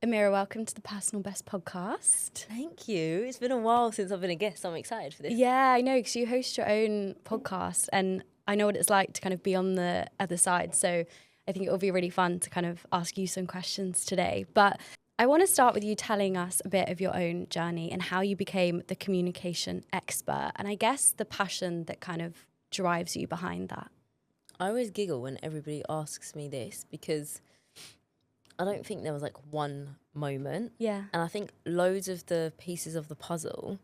Amira, welcome to the Personal Best podcast. Thank you. It's been a while since I've been a guest. I'm excited for this. Yeah, I know, because you host your own podcast and I know what it's like to kind of be on the other side. So I think it will be really fun to kind of ask you some questions today. But I want to start with you telling us a bit of your own journey and how you became the communication expert. And I guess the passion that kind of drives you behind that. I always giggle when everybody asks me this because I don't think there was like one moment. Yeah. And I think loads of the pieces of the puzzle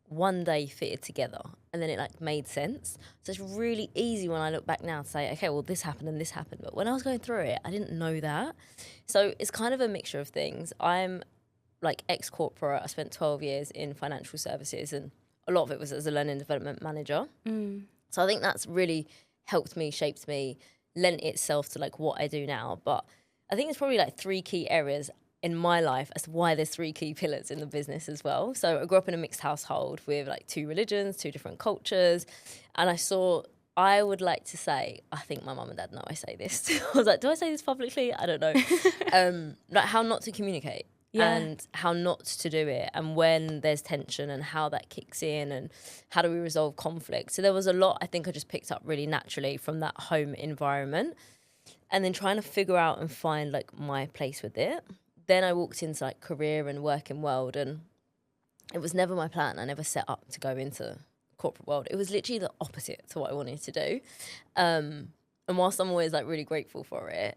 one day fitted together and then it like made sense. So it's really easy when I look back now to say, okay, well, this happened and this happened. But when I was going through it, I didn't know that. So it's kind of a mixture of things. I'm like ex-corporate. I spent 12 years in financial services and a lot of it was as a learning development manager. So I think that's really helped me, shaped me, lent itself to like what I do now. But I think there's probably like three key areas in my life as to why there's three key pillars in the business as well. So I grew up in a mixed household with like two religions, two different cultures. And I would like to say, I think my mum and dad know I say this. I was like, do I say this publicly? I don't know. Like how not to communicate. Yeah. And how not to do it and when there's tension and how that kicks in and how do we resolve conflict. So there was a lot I think I just picked up really naturally from that home environment and then trying to figure out and find like my place with it. Then I walked into like career and working world and it was never my plan. I never set up to go into corporate world. It was literally the opposite to what I wanted to do. And whilst I'm always like really grateful for it,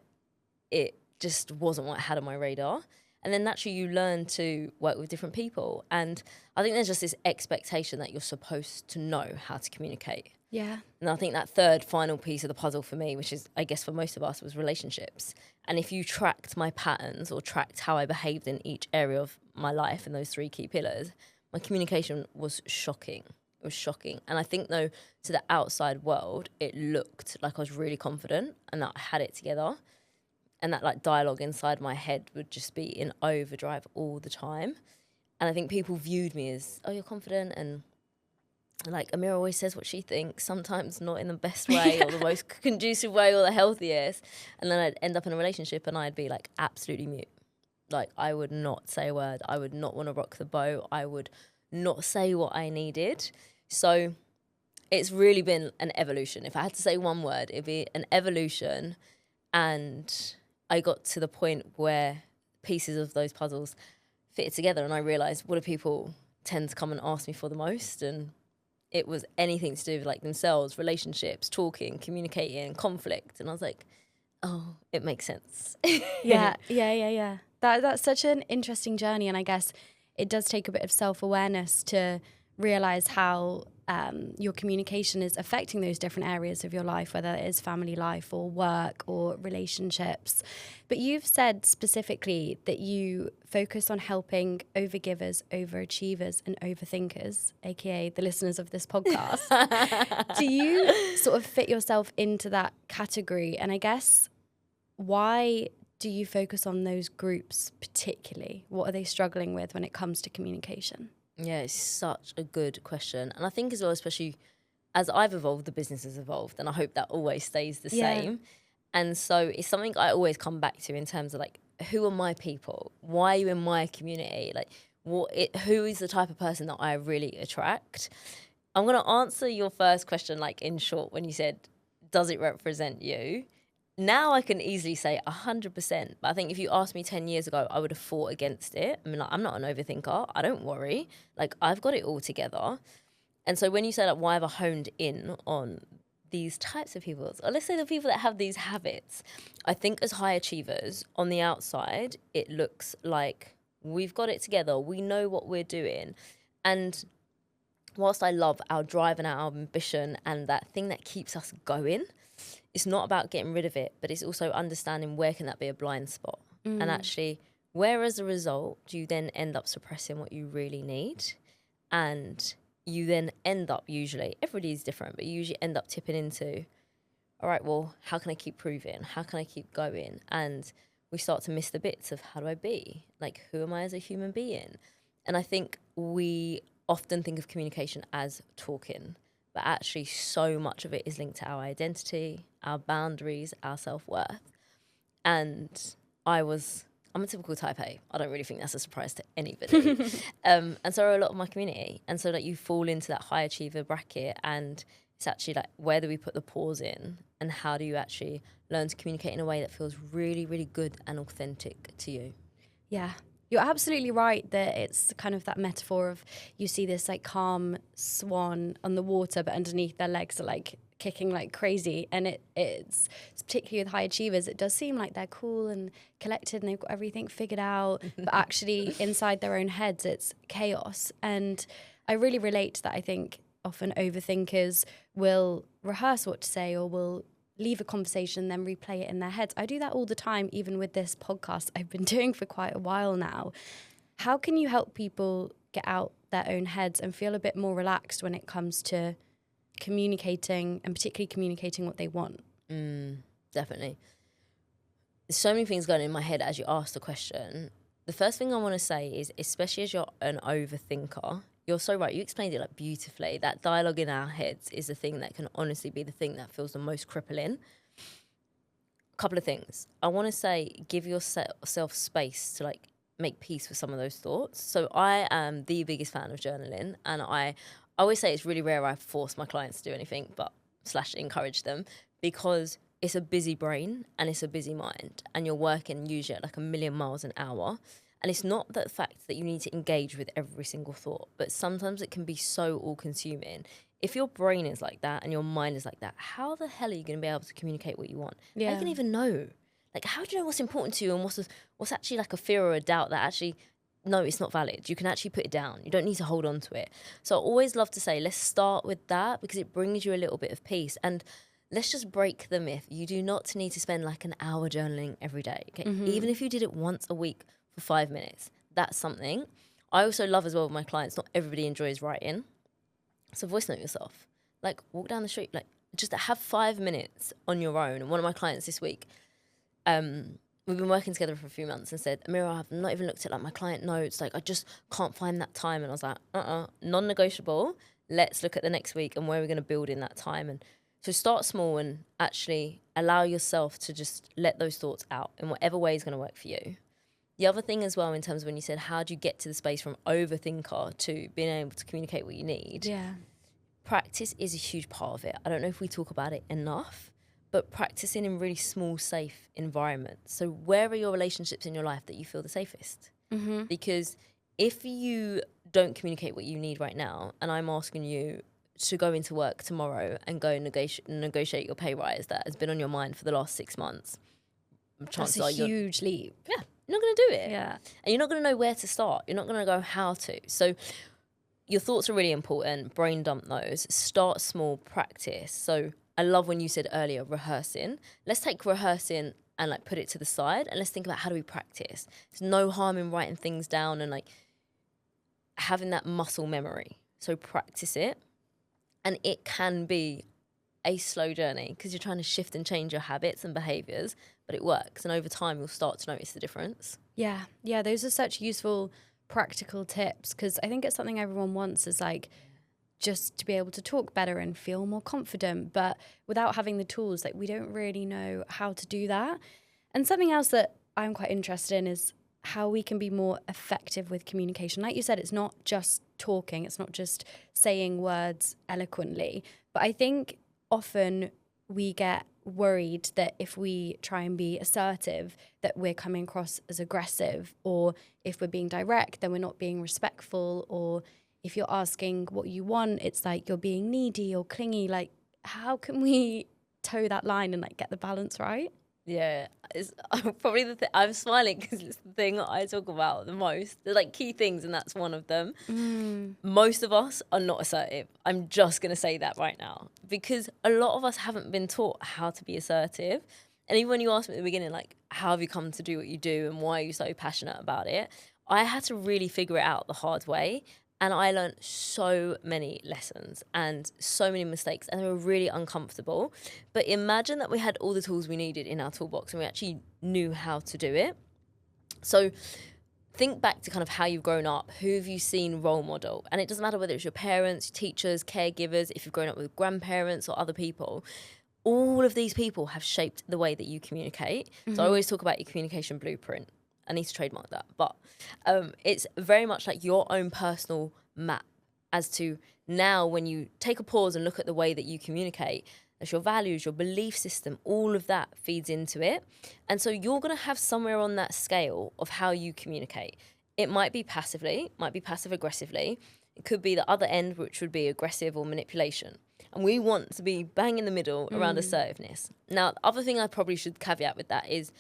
it just wasn't what I had on my radar. And then naturally you learn to work with different people. And I think there's just this expectation that you're supposed to know how to communicate. Yeah. And I think that third final piece of the puzzle for me, which is, I guess, for most of us, was relationships. And if you tracked my patterns or tracked how I behaved in each area of my life in those three key pillars, my communication was shocking. It was shocking. And I think, though, to the outside world, it looked like I was really confident and that I had it together. And that like dialogue inside my head would just be in overdrive all the time. And I think people viewed me as, oh, you're confident. And like Amira always says what she thinks, sometimes not in the best way or the most conducive way or the healthiest. And then I'd end up in a relationship and I'd be like absolutely mute. Like I would not say a word. I would not want to rock the boat. I would not say what I needed. So it's really been an evolution. If I had to say one word, it'd be an evolution. And I got to the point where pieces of those puzzles fitted together and I realised what do people tend to come and ask me for the most, and it was anything to do with like themselves, relationships, talking, communicating, conflict, and I was like, oh, it makes sense. Yeah. That's such an interesting journey, and I guess it does take a bit of self-awareness to realise how your communication is affecting those different areas of your life, whether it is family life or work or relationships. But you've said specifically that you focus on helping overgivers, overachievers and overthinkers, aka the listeners of this podcast. Do you sort of fit yourself into that category? And I guess why do you focus on those groups particularly? What are they struggling with when it comes to communication? Yeah, it's such a good question. And I think as well, especially as I've evolved, the business has evolved. And I hope that always stays the same. And so it's something I always come back to in terms of like, who are my people? Why are you in my community? Like, who is the type of person that I really attract? I'm going to answer your first question, like in short, when you said, does it represent you? Now I can easily say 100%, but I think if you asked me 10 years ago, I would have fought against it. I mean, like, I'm not an overthinker. I don't worry. Like, I've got it all together. And so when you say, like, why have I honed in on these types of people, or let's say the people that have these habits, I think as high achievers, on the outside, it looks like we've got it together. We know what we're doing. And whilst I love our drive and our ambition and that thing that keeps us going, it's not about getting rid of it, but it's also understanding where can that be a blind spot. And actually, where as a result do you then end up suppressing what you really need? And you then end up usually, everybody's different, but you usually end up tipping into, all right, well, how can I keep proving? How can I keep going? And we start to miss the bits of how do I be? Like, who am I as a human being? And I think we often think of communication as talking, but actually so much of it is linked to our identity, our boundaries, our self-worth. And I was I'm a typical type A. I don't really think that's a surprise to anybody. And so are a lot of my community. And so like you fall into that high achiever bracket, and it's actually like, where do we put the pause in, and how do you actually learn to communicate in a way that feels really, really good and authentic to you? Yeah. You're absolutely right that it's kind of that metaphor of, you see this like calm swan on the water, but underneath their legs are like kicking like crazy. And it's particularly with high achievers, it does seem like they're cool and collected and they've got everything figured out, but actually inside their own heads, it's chaos. And I really relate to that. I think often overthinkers will rehearse what to say, or will leave a conversation, then replay it in their heads. I do that all the time, even with this podcast I've been doing for quite a while now. How can you help people get out their own heads and feel a bit more relaxed when it comes to communicating, and particularly communicating what they want? Definitely. There's so many things going in my head as you ask the question. The first thing I want to say is, especially as you're an overthinker, you're so right. You explained it like beautifully. That dialogue in our heads is the thing that can honestly be the thing that feels the most crippling. A couple of things. I want to say, give yourself space to like make peace with some of those thoughts. So I am the biggest fan of journaling, and I always say it's really rare I force my clients to do anything, but / encourage them, because it's a busy brain and it's a busy mind, and you're working usually at like 1,000,000 miles an hour. And it's not the fact that you need to engage with every single thought, but sometimes it can be so all-consuming. If your brain is like that and your mind is like that, how the hell are you going to be able to communicate what you want? Yeah. How can you even know? Like, how do you know what's important to you, and what's actually like a fear or a doubt that actually, no, it's not valid. You can actually put it down. You don't need to hold on to it. So I always love to say, let's start with that, because it brings you a little bit of peace. And let's just break the myth. You do not need to spend like an hour journaling every day. Okay? Even if you did it once a week for 5 minutes, that's something. I also love as well with my clients, not everybody enjoys writing. So voice note yourself. Like, walk down the street, like just have 5 minutes on your own. And one of my clients this week, we've been working together for a few months, and said, Amira, I've not even looked at like my client notes. Like, I just can't find that time. And I was like, non-negotiable. Let's look at the next week and where we're going to build in that time. And so start small and actually allow yourself to just let those thoughts out in whatever way is going to work for you. The other thing as well, in terms of when you said, how do you get to the space from overthinker to being able to communicate what you need? Yeah. Practice is a huge part of it. I don't know if we talk about it enough, but practicing in really small, safe environments. So where are your relationships in your life that you feel the safest? Because if you don't communicate what you need right now, and I'm asking you to go into work tomorrow and go negotiate your pay rise that has been on your mind for the last 6 months, chances That's a are huge leap. yeah, you're not going to do it. Yeah. And you're not going to know where to start. You're not going to go how to. So your thoughts are really important. Brain dump those. Start small, practice. So I love when you said earlier, rehearsing. Let's take rehearsing and like put it to the side, and let's think about, how do we practice? There's no harm in writing things down and like having that muscle memory. So practice it. And it can be a slow journey, because you're trying to shift and change your habits and behaviors, but it works. And over time, you'll start to notice the difference. Yeah. Yeah. Those are such useful practical tips, because I think it's something everyone wants, is like just to be able to talk better and feel more confident. But without having the tools, like we don't really know how to do that. And something else that I'm quite interested in is how we can be more effective with communication. Like you said, it's not just talking, it's not just saying words eloquently. But I think often we get worried that if we try and be assertive, that we're coming across as aggressive, or if we're being direct, then we're not being respectful, or if you're asking what you want, it's like you're being needy or clingy. Like, how can we toe that line and like get the balance right? Yeah, it's probably the thing. I'm smiling because it's the thing that I talk about the most. There's like key things, and that's one of them. Most of us are not assertive. I'm just going to say that right now, because a lot of us haven't been taught how to be assertive. And even when you asked me at the beginning, like, how have you come to do what you do and why are you so passionate about it? I had to really figure it out the hard way. And I learned so many lessons and so many mistakes, and they were really uncomfortable. But imagine that we had all the tools we needed in our toolbox and we actually knew how to do it. So think back to kind of how you've grown up. Who have you seen role model? And it doesn't matter whether it's your parents, teachers, caregivers, if you've grown up with grandparents or other people. All of these people have shaped the way that you communicate. So I always talk about your communication blueprint. I need to trademark that. But it's very much like your own personal map as to now when you take a pause and look at the way that you communicate, as your values, your belief system, all of that feeds into it. And so you're going to have somewhere on that scale of how you communicate. It might be passively, might be passive aggressively. It could be the other end, which would be aggressive or manipulation. And we want to be bang in the middle around assertiveness. Now, the other thing I probably should caveat with that is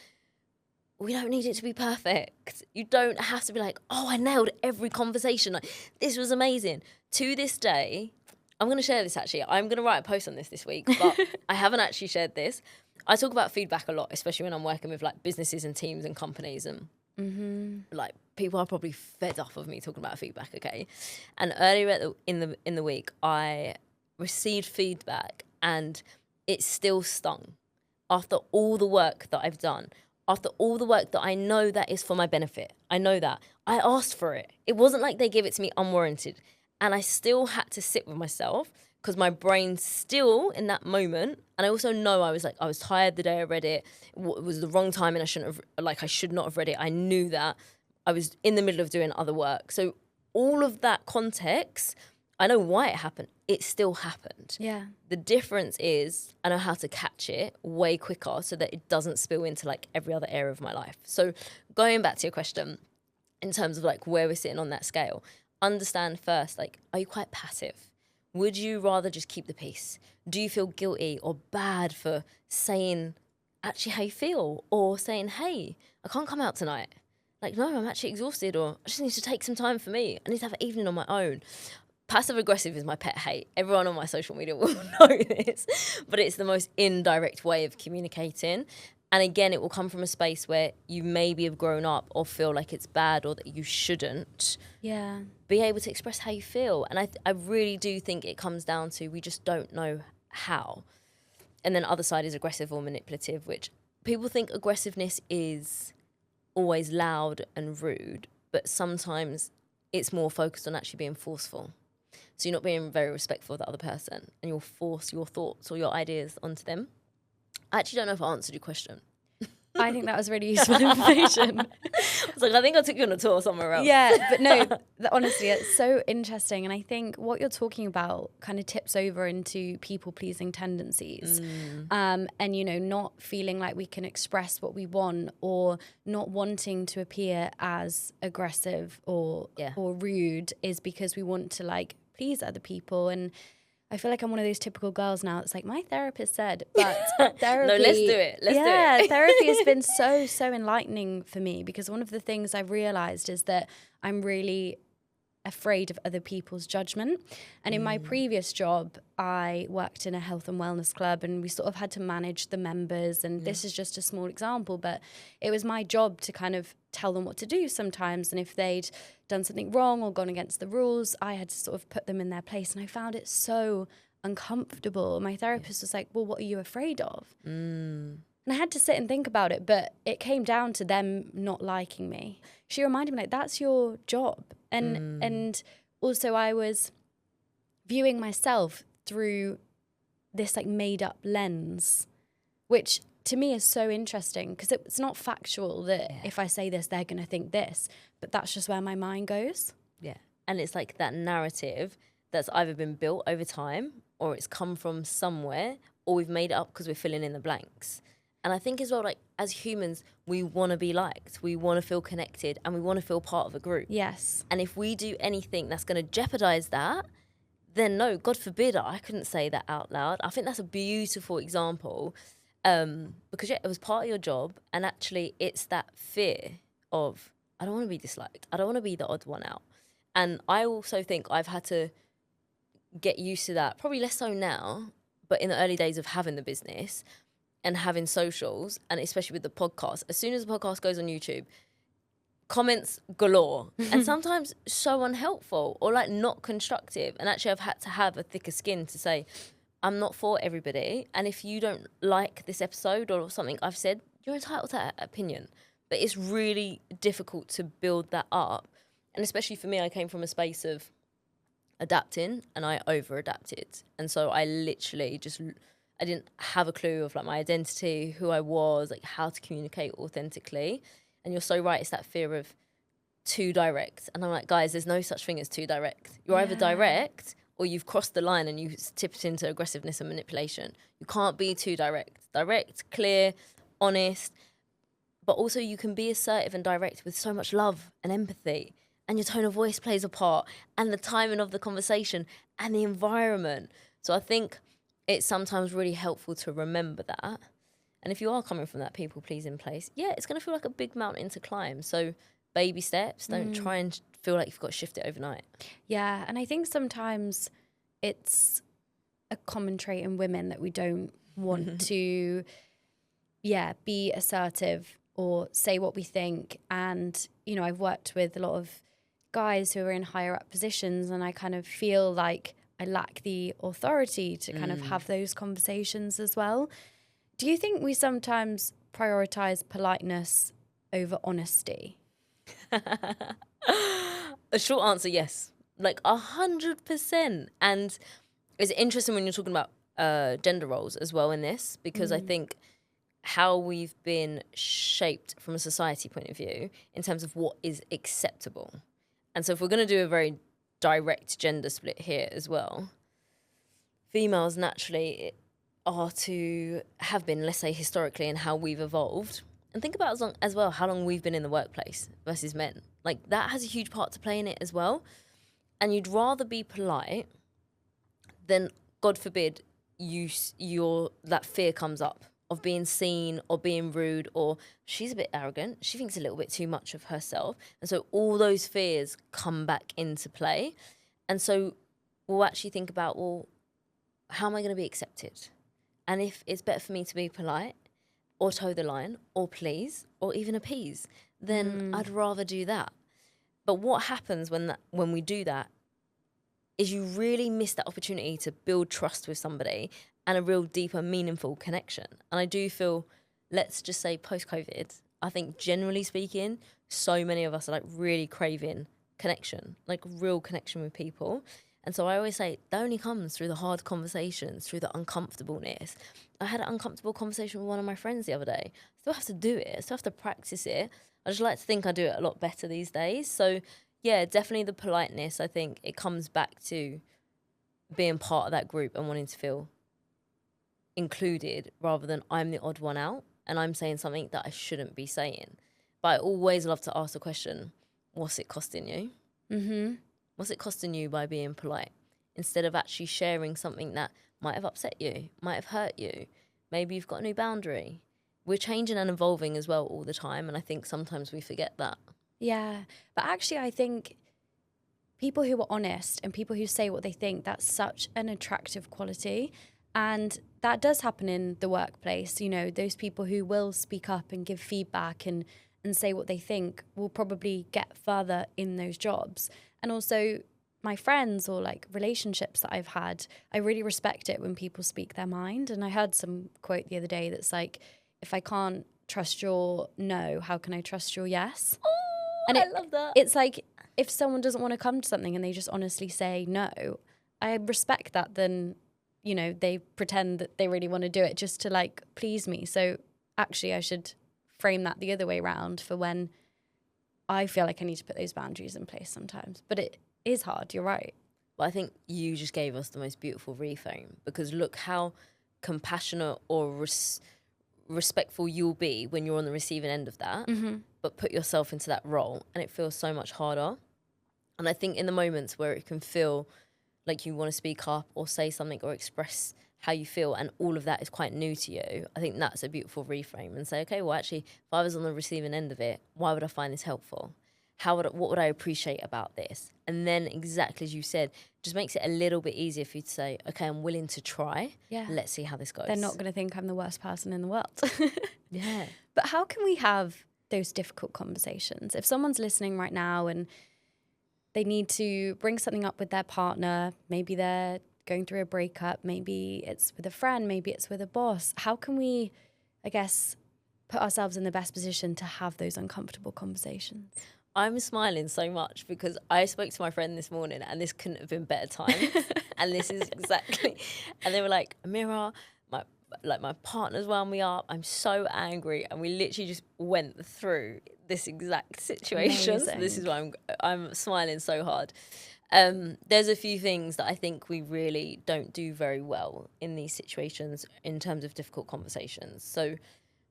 we don't need it to be perfect. You don't have to be like, oh, I nailed every conversation. Like, this was amazing. To this day, I'm going to share this actually. I'm going to write a post on this week, but I haven't actually shared this. I talk about feedback a lot, especially when I'm working with like businesses and teams and companies, and like people are probably fed up of me talking about feedback. Okay, and earlier in the week, I received feedback, and it still stung. After all the work that I've done, after all the work that I know that is for my benefit, I know that I asked for it. It wasn't like they gave it to me unwarranted. And I still had to sit with myself because my brain still in that moment, and I also know I was tired the day I read it. It was the wrong time and I should not have read it. I knew that. I was in the middle of doing other work. So all of that context, I know why it happened. It still happened. Yeah. The difference is I know how to catch it way quicker so that it doesn't spill into like every other area of my life. So going back to your question, in terms of like where we're sitting on that scale, understand first, like, are you quite passive? Would you rather just keep the peace? Do you feel guilty or bad for saying actually how you feel, or saying, hey, I can't come out tonight? Like, no, I'm actually exhausted, or I just need to take some time for me. I need to have an evening on my own. Passive aggressive is my pet hate. Everyone on my social media will know this, but it's the most indirect way of communicating. And again, it will come from a space where you maybe have grown up or feel like it's bad or that you shouldn't be able to express how you feel. And I really do think it comes down to we just don't know how. And then other side is aggressive or manipulative, which people think aggressiveness is always loud and rude, but sometimes it's more focused on actually being forceful. So you're not being very respectful of the other person and you'll force your thoughts or your ideas onto them. I actually don't know if I answered your question. I think that was really useful information. I was like, I think I took you on a tour somewhere else. Yeah, but no, honestly, it's so interesting. And I think what you're talking about kind of tips over into people-pleasing tendencies. And, you know, not feeling like we can express what we want, or not wanting to appear as aggressive or rude is because we want to, like, please other people. And I feel like I'm one of those typical girls now. It's like my therapist said, but therapy. No, let's do it. Let's do it. Therapy has been so enlightening for me, because one of the things I've realized is that I'm really afraid of other people's judgment. And in my previous job, I worked in a health and wellness club, and we sort of had to manage the members. And this is just a small example, but it was my job to kind of tell them what to do sometimes. And if they'd done something wrong or gone against the rules, I had to sort of put them in their place. And I found it so uncomfortable. My therapist was like, well, what are you afraid of? And I had to sit and think about it, but it came down to them not liking me. She reminded me, like, that's your job. And also I was viewing myself through this like made up lens, which to me is so interesting, because it's not factual that if I say this, they're going to think this, but that's just where my mind goes. Yeah. And it's like that narrative that's either been built over time, or it's come from somewhere, or we've made it up because we're filling in the blanks. And I think as well, like, as humans, we want to be liked, we want to feel connected, and we want to feel part of a group. Yes. And if we do anything that's going to jeopardize that, then no, God forbid, I couldn't say that out loud. I think that's a beautiful example, because it was part of your job, and actually it's that fear of, I don't want to be disliked. I don't want to be the odd one out. And I also think I've had to get used to that, probably less so now, but in the early days of having the business and having socials, and especially with the podcast, as soon as the podcast goes on YouTube, comments galore, and sometimes so unhelpful or like not constructive. And actually I've had to have a thicker skin to say, I'm not for everybody, and if you don't like this episode or something I've said, you're entitled to that opinion. But it's really difficult to build that up. And especially for me, I came from a space of adapting, and I over-adapted. And so I literally I didn't have a clue of like my identity, who I was, like how to communicate authentically. And you're so right, it's that fear of too direct. And I'm like, guys, there's no such thing as too direct. You're either direct or you've crossed the line and you tipped into aggressiveness and manipulation. You can't be too direct. Direct, clear, honest. But also you can be assertive and direct with so much love and empathy. And your tone of voice plays a part, and the timing of the conversation and the environment. So I think it's sometimes really helpful to remember that. And if you are coming from that people-pleasing place, yeah, it's going to feel like a big mountain to climb. So baby steps, don't try and feel like you've got to shift it overnight. Yeah, and I think sometimes it's a common trait in women that we don't want to, be assertive or say what we think. And, you know, I've worked with a lot of guys who are in higher up positions, and I kind of feel like I lack the authority to kind of have those conversations as well. Do you think we sometimes prioritize politeness over honesty? A short answer, yes. Like 100%. And it's interesting when you're talking about gender roles as well in this, because I think how we've been shaped from a society point of view in terms of what is acceptable. And so if we're going to do a very direct gender split here as well, females naturally are to have been, let's say historically, and how we've evolved. And think about as well how long we've been in the workplace versus men. Like that has a huge part to play in it as well. And you'd rather be polite than, God forbid, that fear comes up of being seen or being rude, or she's a bit arrogant, she thinks a little bit too much of herself. And so all those fears come back into play. And so we'll actually think about, well, how am I going to be accepted? And if it's better for me to be polite or toe the line or please or even appease, then I'd rather do that. But what happens when we do that is you really miss that opportunity to build trust with somebody and a real deeper, meaningful connection. And I do feel, let's just say post-COVID, I think generally speaking, so many of us are like really craving connection, like real connection with people. And so I always say that only comes through the hard conversations, through the uncomfortableness. I had an uncomfortable conversation with one of my friends the other day. I still have to do it. I still have to practice it. I just like to think I do it a lot better these days. So yeah, definitely the politeness. I think it comes back to being part of that group and wanting to feel included rather than I'm the odd one out and I'm saying something that I shouldn't be saying. But I always love to ask the question, what's it costing you? Mm-hmm. What's it costing you by being polite? Instead of actually sharing something that might have upset you, might have hurt you. Maybe you've got a new boundary. We're changing and evolving as well all the time. And I think sometimes we forget that. Yeah. But actually, I think people who are honest and people who say what they think, that's such an attractive quality. And that does happen in the workplace. You know, those people who will speak up and give feedback and say what they think will probably get further in those jobs. And also my friends or like relationships that I've had, I really respect it when people speak their mind. And I heard some quote the other day that's like, if I can't trust your no, how can I trust your yes? Oh, and I love that. It's like if someone doesn't want to come to something and they just honestly say no, I respect that. Then, you know, they pretend that they really want to do it just to like please me. So actually I should frame that the other way around for when I feel like I need to put those boundaries in place sometimes. But it is hard, you're right. But I think you just gave us the most beautiful reframe, because look how compassionate or respectful you'll be when you're on the receiving end of that, but put yourself into that role and it feels so much harder. And I think in the moments where it can feel like you want to speak up or say something or express how you feel and all of that is quite new to you, I think that's a beautiful reframe and say, okay, well actually, if I was on the receiving end of it, why would I find this helpful? What would I appreciate about this? And then exactly as you said, just makes it a little bit easier for you to say, okay, I'm willing to try. Yeah. Let's see how this goes. They're not going to think I'm the worst person in the world. Yeah. But how can we have those difficult conversations? If someone's listening right now and they need to bring something up with their partner, maybe they're going through a breakup, maybe it's with a friend, maybe it's with a boss. How can we, I guess, put ourselves in the best position to have those uncomfortable conversations? I'm smiling so much because I spoke to my friend this morning and this couldn't have been better timed. And this is exactly, and they were like, Amira, like my partner's wound me up. I'm so angry, and we literally just went through this exact situation. So this is why I'm smiling so hard. There's a few things that I think we really don't do very well in these situations in terms of difficult conversations. So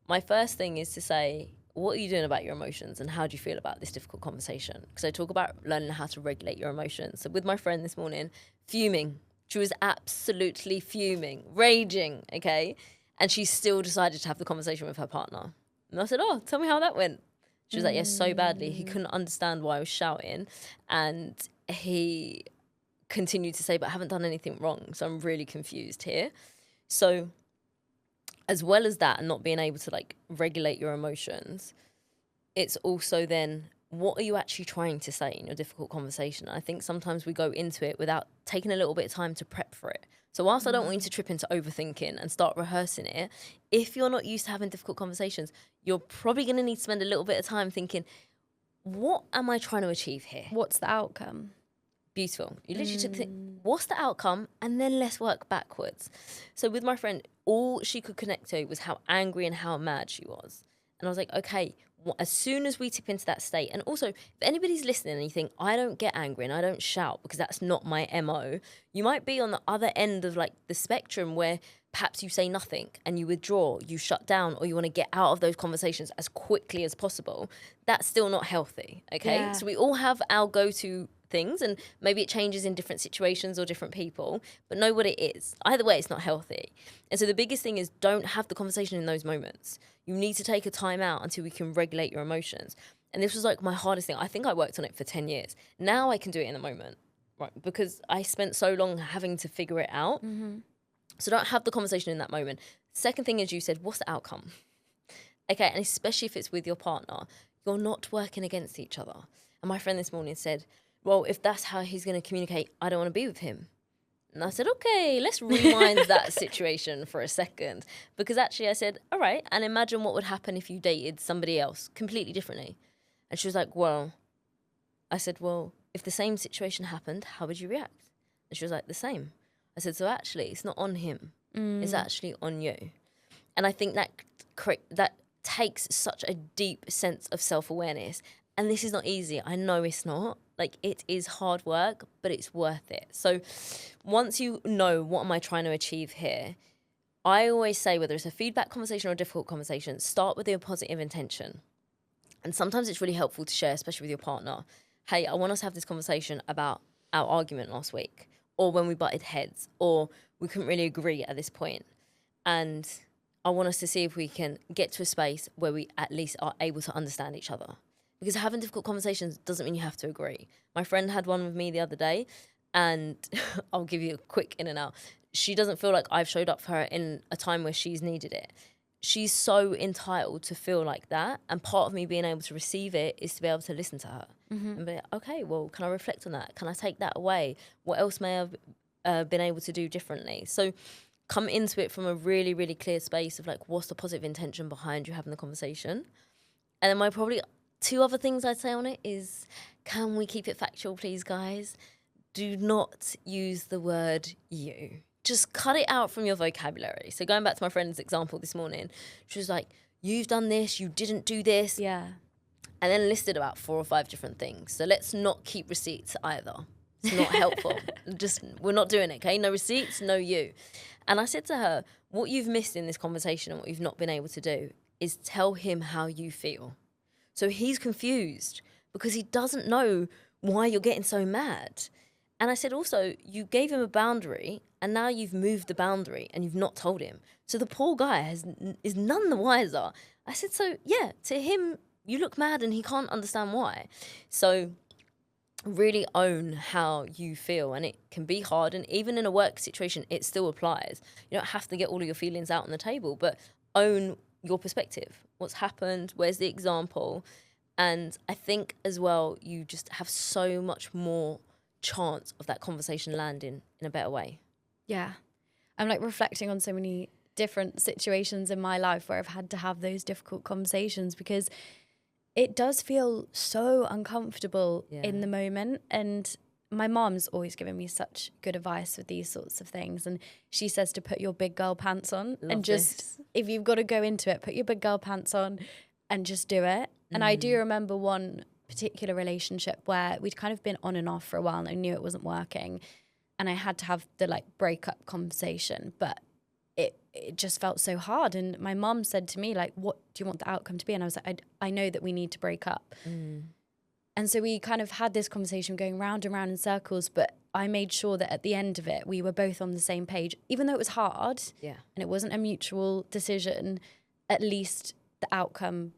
my first thing is to say, what are you doing about your emotions and how do you feel about this difficult conversation? Because I talk about learning how to regulate your emotions. So with my friend this morning, fuming. She was absolutely fuming, raging, okay? And she still decided to have the conversation with her partner. And I said, oh, tell me how that went. She was like, yes, so badly. He couldn't understand why I was shouting. And he continued to say, but I haven't done anything wrong. So I'm really confused here. So as well as that and not being able to like regulate your emotions, it's also then, what are you actually trying to say in your difficult conversation? I think sometimes we go into it without taking a little bit of time to prep for it. So whilst I don't want you to trip into overthinking and start rehearsing it, if you're not used to having difficult conversations, you're probably going to need to spend a little bit of time thinking, what am I trying to achieve here? What's the outcome? Beautiful. You literally took think, what's the outcome? And then let's work backwards. So with my friend, all she could connect to was how angry and how mad she was. And I was like, okay, as soon as we tip into that state, and also if anybody's listening and you think, I don't get angry and I don't shout because that's not my MO, you might be on the other end of like the spectrum where perhaps you say nothing and you withdraw, you shut down, or you want to get out of those conversations as quickly as possible. That's still not healthy, okay? Yeah. So we all have our go-to things, and maybe it changes in different situations or different people, but know what it is. Either way, it's not healthy. And so the biggest thing is, don't have the conversation in those moments. You need to take a time out until we can regulate your emotions. And this was like my hardest thing. I think I worked on it for 10 years. Now I can do it in the moment, right? Because I spent so long having to figure it out. So don't have the conversation in that moment. Second thing is, you said, what's the outcome? Okay, and especially if it's with your partner, you're not working against each other. And my friend this morning said, well, if that's how he's going to communicate, I don't want to be with him. And I said, okay, let's rewind that situation for a second. Because actually I said, all right, and imagine what would happen if you dated somebody else completely differently. And she was like, well, I said, well, if the same situation happened, how would you react? And she was like, the same. I said, so actually it's not on him. It's actually on you. And I think that takes such a deep sense of self-awareness. And this is not easy. I know it's not. Like, it is hard work, but it's worth it. So once you know, what am I trying to achieve here? I always say, whether it's a feedback conversation or a difficult conversation, start with a positive intention. And sometimes it's really helpful to share, especially with your partner. Hey, I want us to have this conversation about our argument last week, or when we butted heads, or we couldn't really agree at this point. And I want us to see if we can get to a space where we at least are able to understand each other. Because having difficult conversations doesn't mean you have to agree. My friend had one with me the other day, and I'll give you a quick in and out. She doesn't feel like I've showed up for her in a time where she's needed it. She's so entitled to feel like that. And part of me being able to receive it is to be able to listen to her. And be like, okay, well, can I reflect on that? Can I take that away? What else may I have been able to do differently? So come into it from a really, really clear space of like, what's the positive intention behind you having the conversation? And then my probably 2 other things I'd say on it is, can we keep it factual, please, guys? Do not use the word you. Just cut it out from your vocabulary. So going back to my friend's example this morning, she was like, you've done this, you didn't do this. Yeah. And then listed about 4 or 5 different things. So let's not keep receipts either. It's not helpful. We're not doing it, okay? No receipts, no you. And I said to her, what you've missed in this conversation and what you've not been able to do is tell him how you feel. So he's confused because he doesn't know why you're getting so mad. And I said, also, you gave him a boundary and now you've moved the boundary and you've not told him. So the poor guy is none the wiser. I said, so yeah, to him, you look mad and he can't understand why. So really own how you feel, and it can be hard. And even in a work situation, it still applies. You don't have to get all of your feelings out on the table, but own your perspective. What's happened? Where's the example? And I think as well, you just have so much more chance of that conversation landing in a better way. Yeah. I'm like reflecting on so many different situations in my life where I've had to have those difficult conversations, because it does feel so uncomfortable in the moment. And my mom's always given me such good advice with these sorts of things. And she says to put your big girl pants on and just, if you've got to go into it, put your big girl pants on and just do it. And I do remember one particular relationship where we'd kind of been on and off for a while and I knew it wasn't working. And I had to have the like breakup conversation, but it just felt so hard. And my mom said to me, like, what do you want the outcome to be? And I was like, I know that we need to break up. And so we kind of had this conversation going round and round in circles, but I made sure that at the end of it, we were both on the same page, even though it was hard and it wasn't a mutual decision, at least the outcome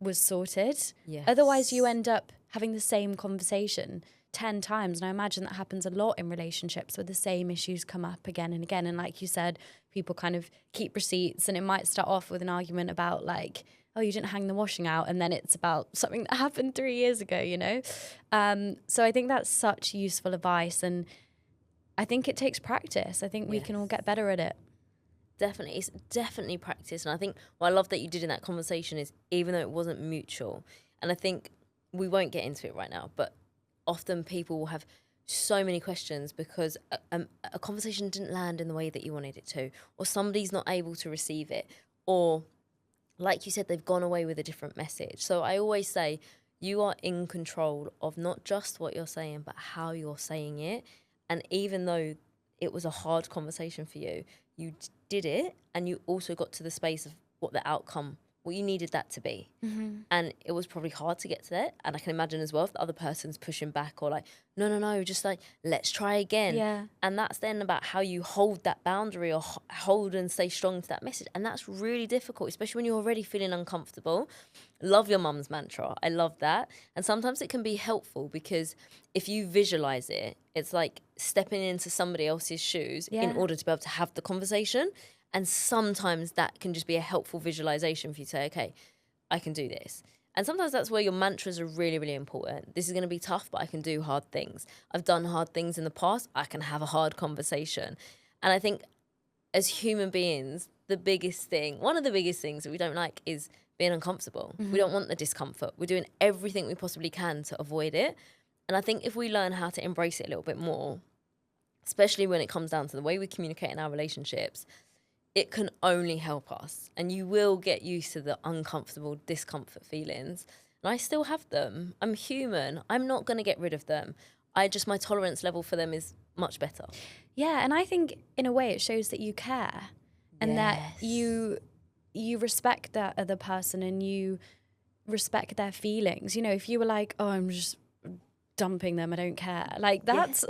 was sorted. Otherwise you end up having the same conversation 10 times. And I imagine that happens a lot in relationships where the same issues come up again and again. And like you said, people kind of keep receipts and it might start off with an argument about like, oh, you didn't hang the washing out. And then it's about something that happened 3 years ago, you know? So I think that's such useful advice. And I think it takes practice. I think we can all get better at it. Definitely. It's definitely practice. And I think what I love that you did in that conversation is even though it wasn't mutual, and I think we won't get into it right now, but often people will have so many questions because a conversation didn't land in the way that you wanted it to, or somebody's not able to receive it, or like you said, they've gone away with a different message. So I always say you are in control of not just what you're saying, but how you're saying it. And even though it was a hard conversation for you, you did it, and you also got to the space of what the outcome, what you needed that to be. And it was probably hard to get to that. And I can imagine as well if the other person's pushing back or like, no, just like, let's try again. And that's then about how you hold that boundary or hold and stay strong to that message. And that's really difficult, especially when you're already feeling uncomfortable. Love your mum's mantra. I love that. And sometimes it can be helpful because if you visualize it, it's like stepping into somebody else's shoes in order to be able to have the conversation. And sometimes that can just be a helpful visualization for you to say, okay, I can do this. And sometimes that's where your mantras are really, really important. This is going to be tough, but I can do hard things. I've done hard things in the past. I can have a hard conversation. And I think as human beings, one of the biggest things that we don't like is being uncomfortable. We don't want the discomfort. We're doing everything we possibly can to avoid it. And I think if we learn how to embrace it a little bit more, especially when it comes down to the way we communicate in our relationships, it can only help us. And you will get used to the uncomfortable discomfort feelings. And I still have them. I'm human. I'm not going to get rid of them. My tolerance level for them is much better. Yeah, and I think in a way it shows that you care and that you respect that other person and you respect their feelings. You know, if you were like, oh, I'm just dumping them, I don't care. Like that's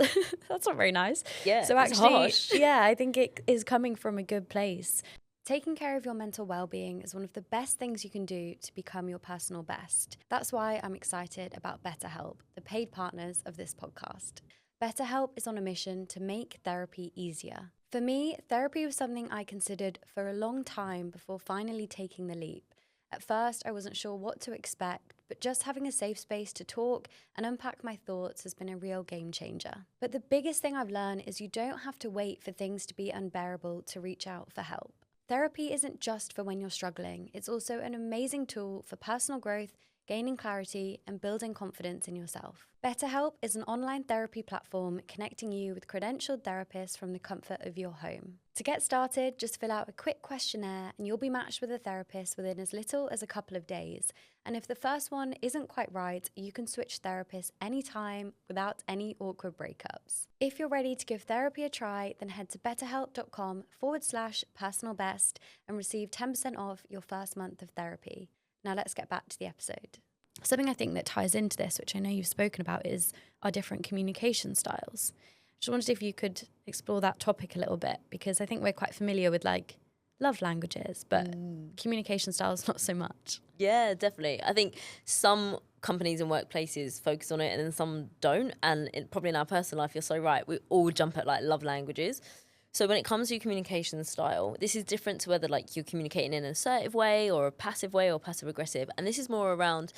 that's not very nice. So actually, harsh. I think it is coming from a good place. Taking care of your mental well-being is one of the best things you can do to become your personal best. That's why I'm excited about BetterHelp, the paid partners of this podcast. BetterHelp is on a mission to make therapy easier. For me, therapy was something I considered for a long time before finally taking the leap. At first, I wasn't sure what to expect, but just having a safe space to talk and unpack my thoughts has been a real game changer. But the biggest thing I've learned is you don't have to wait for things to be unbearable to reach out for help. Therapy isn't just for when you're struggling, it's also an amazing tool for personal growth, gaining clarity, and building confidence in yourself. BetterHelp is an online therapy platform connecting you with credentialed therapists from the comfort of your home. To get started, just fill out a quick questionnaire and you'll be matched with a therapist within as little as a couple of days. And if the first one isn't quite right, you can switch therapists anytime without any awkward breakups. If you're ready to give therapy a try, then head to betterhelp.com/personalbest and receive 10% off your first month of therapy. Now let's get back to the episode. Something I think that ties into this, which I know you've spoken about, is our different communication styles. Just wondered if you could explore that topic a little bit, because I think we're quite familiar with like love languages, but communication styles not so much. Yeah, definitely. I think some companies and workplaces focus on it and then some don't. And probably in our personal life, you're so right, we all jump at like love languages. So when it comes to your communication style, this is different to whether like you're communicating in an assertive way or a passive way or passive aggressive. And this is more around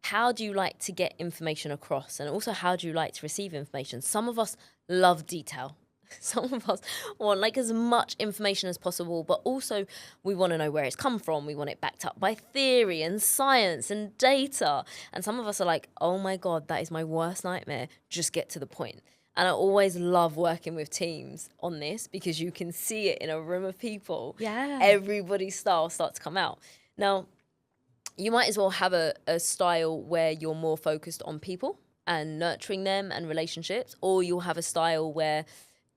how do you like to get information across, and also how do you like to receive information. Some of us love detail Some of us want like as much information as possible, but also we want to know where it's come from. We want it backed up by theory and science and data. And some of us are like, oh my God, that is my worst nightmare. Just get to the point. And I always love working with teams on this because you can see it in a room of people. Yeah. Everybody's style starts to come out. Now, you might as well have a style where you're more focused on people and nurturing them and relationships, or you'll have a style where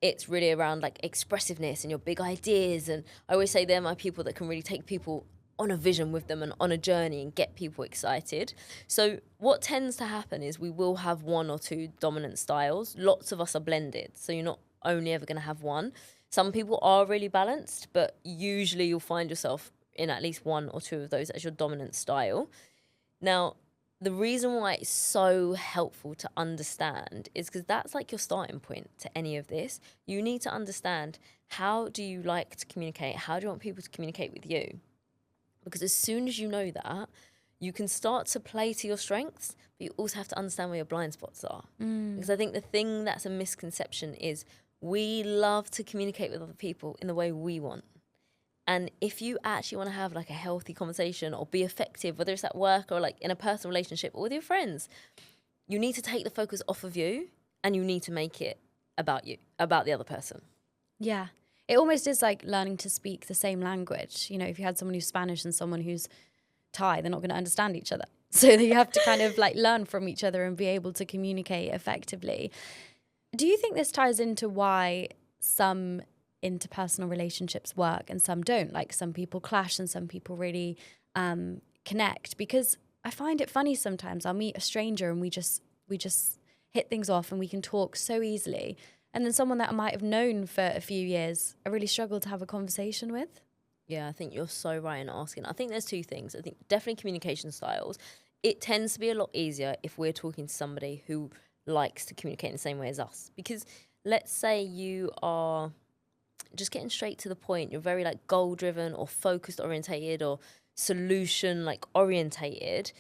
it's really around like expressiveness and your big ideas. And I always say they're my people that can really take people on a vision with them and on a journey and get people excited. So what tends to happen is we will have one or two dominant styles. Lots of us are blended, so you're not only ever going to have one. Some people are really balanced, but usually you'll find yourself in at least one or two of those as your dominant style. Now, the reason why it's so helpful to understand is because that's like your starting point to any of this. You need to understand, how do you like to communicate? How do you want people to communicate with you? Because as soon as you know that, you can start to play to your strengths, but you also have to understand where your blind spots are. Because I think the thing that's a misconception is we love to communicate with other people in the way we want. And if you actually want to have like a healthy conversation or be effective, whether it's at work or like in a personal relationship or with your friends, you need to take the focus off of you and you need to make it about you, about the other person. Yeah. It almost is like learning to speak the same language. You know, if you had someone who's Spanish and someone who's Thai, they're not going to understand each other. So you have to kind of like learn from each other and be able to communicate effectively. Do you think this ties into why some interpersonal relationships work and some don't? Like some people clash and some people really connect? Because I find it funny sometimes. I'll meet a stranger and we just hit things off and we can talk so easily. And then someone that I might have known for a few years, I really struggle to have a conversation with. Yeah, I think you're so right in asking. I think there's two things. I think definitely communication styles. It tends to be a lot easier if we're talking to somebody who likes to communicate in the same way as us. Because let's say you are just getting straight to the point. You're very like goal driven or focused orientated or solution like orientated.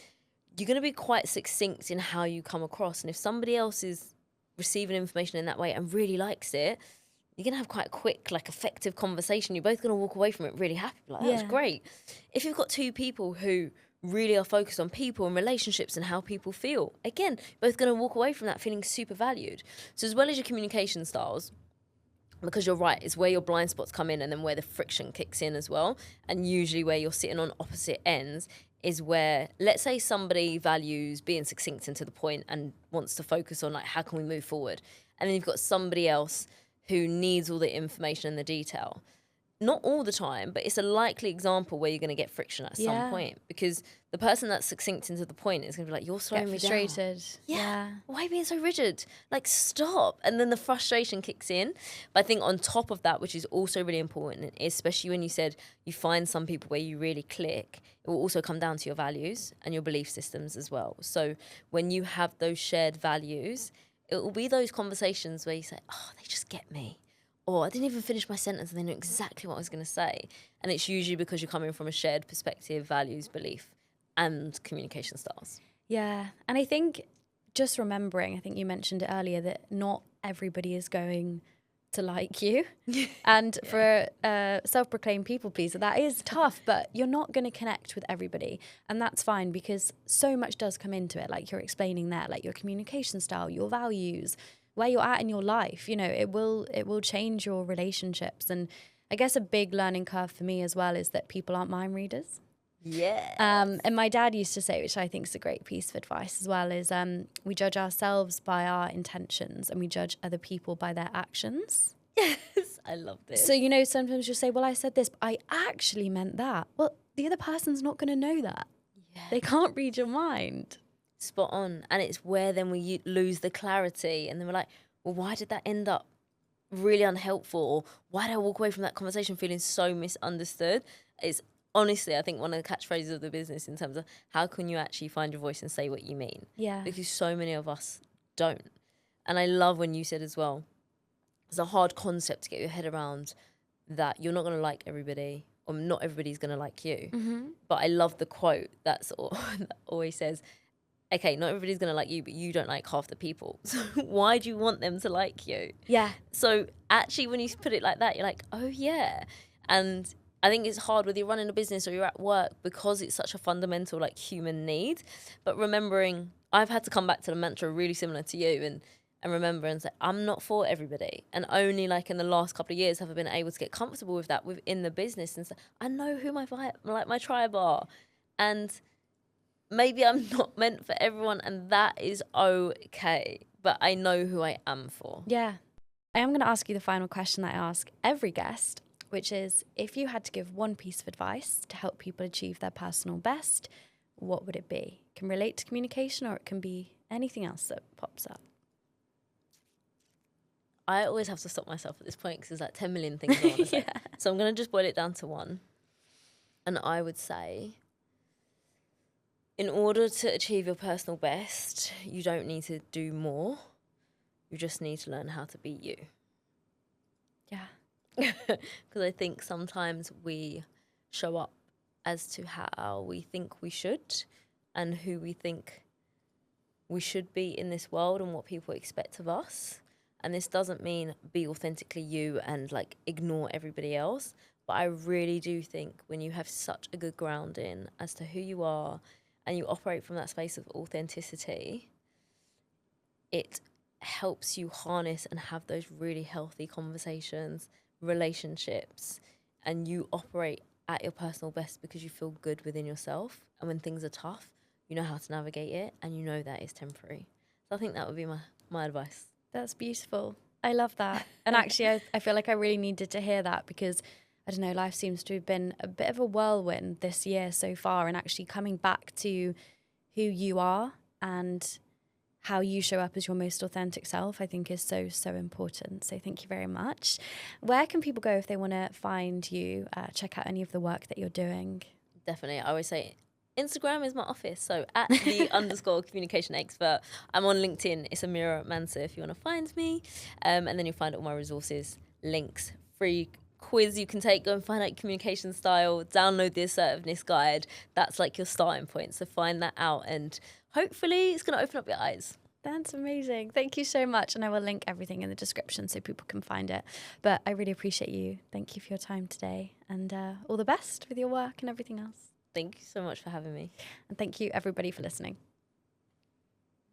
You're going to be quite succinct in how you come across. And if somebody else is receiving information in that way and really likes it, you're going to have quite a quick, like effective conversation. You're both going to walk away from it really happy. Like, that was great. If you've got two people who really are focused on people and relationships and how people feel, again, both going to walk away from that feeling super valued. So as well as your communication styles, because you're right, it's where your blind spots come in and then where the friction kicks in as well. And usually where you're sitting on opposite ends is where, let's say somebody values being succinct and to the point and wants to focus on like, how can we move forward? And then you've got somebody else who needs all the information and the detail. Not all the time, but it's a likely example where you're going to get friction at some point, because the person that's succinct and to the point is going to be like, you're slowing me down. Frustrated. Yeah. Why are you being so rigid? Like, stop. And then the frustration kicks in. But I think on top of that, which is also really important, especially when you said you find some people where you really click, it will also come down to your values and your belief systems as well. So when you have those shared values, it will be those conversations where you say, oh, they just get me. Or I didn't even finish my sentence and they know exactly what I was going to say. And it's usually because you're coming from a shared perspective, values, belief, and communication styles. Yeah. And I think just remembering, I think you mentioned it earlier, that not everybody is going to like you. And for a self-proclaimed people pleaser, that is tough, but you're not going to connect with everybody. And that's fine, because so much does come into it, like you're explaining there, like your communication style, your values, where you're at in your life. You know, it will change your relationships. And I guess a big learning curve for me as well is that people aren't mind readers. Yeah. And my dad used to say, which I think is a great piece of advice as well, is we judge ourselves by our intentions and we judge other people by their actions. Yes, I love this. So, you know, sometimes you'll say, well, I said this, but I actually meant that. Well, the other person's not going to know that. Yeah. They can't read your mind. Spot on. And it's where then we lose the clarity, and then we're like, well, why did that end up really unhelpful? Or why did I walk away from that conversation feeling so misunderstood? It's honestly, I think one of the catchphrases of the business in terms of how can you actually find your voice and say what you mean? Yeah. Because so many of us don't. And I love when you said as well, it's a hard concept to get your head around, that you're not going to like everybody, or not everybody's going to like you. Mm-hmm. But I love the quote that always says, okay, not everybody's going to like you, but you don't like half the people. So why do you want them to like you? Yeah. So actually, when you put it like that, you're like, oh, yeah. And I think it's hard whether you're running a business or you're at work because it's such a fundamental, like, human need. But remembering, I've had to come back to the mantra really similar to you and remember and say, I'm not for everybody. And only, like, in the last couple of years have I been able to get comfortable with that within the business and say, I know who my tribe are. And maybe I'm not meant for everyone, and that is okay. But I know who I am for. Yeah. I am going to ask you the final question that I ask every guest, which is, if you had to give one piece of advice to help people achieve their personal best, what would it be? It can relate to communication, or it can be anything else that pops up. I always have to stop myself at this point because there's like 10 million things I want to say. Yeah. So I'm going to just boil it down to one. And I would say, in order to achieve your personal best, you don't need to do more. You just need to learn how to be you. Yeah. Because I think sometimes we show up as to how we think we should and who we think we should be in this world and what people expect of us. And this doesn't mean be authentically you and like ignore everybody else. But I really do think when you have such a good grounding as to who you are and you operate from that space of authenticity, it helps you harness and have those really healthy conversations, relationships, and you operate at your personal best because you feel good within yourself. And when things are tough, you know how to navigate it and you know that it's temporary. So I think that would be my advice. That's beautiful. I love that. And actually, I feel like I really needed to hear that because, I don't know, life seems to have been a bit of a whirlwind this year so far, and actually coming back to who you are and how you show up as your most authentic self, I think is so, so important. So thank you very much. Where can people go if they want to find you, check out any of the work that you're doing? Definitely. I always say Instagram is my office. So at the _ communication expert. I'm on LinkedIn. It's Amira Mansour if you want to find me. And then you'll find all my resources, links, free quiz you can take. Go and find out your communication style. Download the assertiveness guide. That's like your starting point. So find that out and hopefully it's going to open up your eyes. That's amazing. Thank you so much. And I will link everything in the description so people can find it. But I really appreciate you. Thank you for your time today. And all the best with your work and everything else. Thank you so much for having me. And thank you, everybody, for listening.